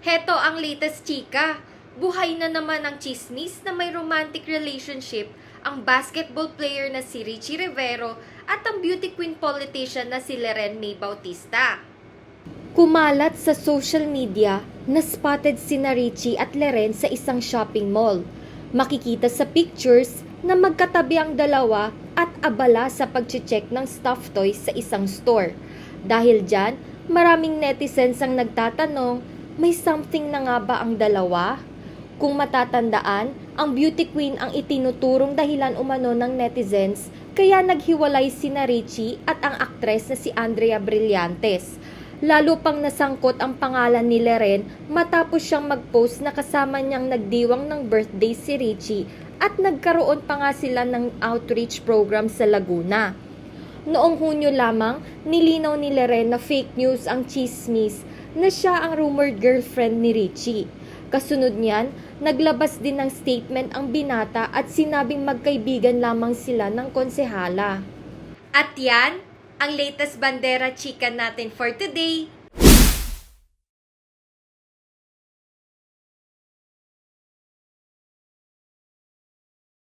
Heto ang latest chika. Buhay na naman ang chismis na may romantic relationship ang basketball player na si Richie Rivero at ang beauty queen politician na si Leren May Bautista. Kumalat sa social media na spotted sina Richie at Leren sa isang shopping mall. Makikita sa pictures na magkatabi ang dalawa at abala sa pag-check ng stuffed toys sa isang store. Dahil dyan, maraming netizens ang nagtatanong, may something na nga ba ang dalawa? Kung matatandaan, ang beauty queen ang itinuturong dahilan umano ng netizens kaya naghiwalay sina Richie at ang aktres na si Andrea Brillantes. Lalo pang nasangkot ang pangalan ni Leren matapos siyang mag-post na kasama niyang nagdiwang ng birthday si Richie at nagkaroon pa nga sila ng outreach program sa Laguna. Noong Hunyo lamang, nilinaw ni Leren na fake news ang chismis na siya ang rumored girlfriend ni Richie. Kasunod niyan, naglabas din ng statement ang binata at sinabing magkaibigan lamang sila ng konsehala. At yan, ang latest bandera chika natin for today.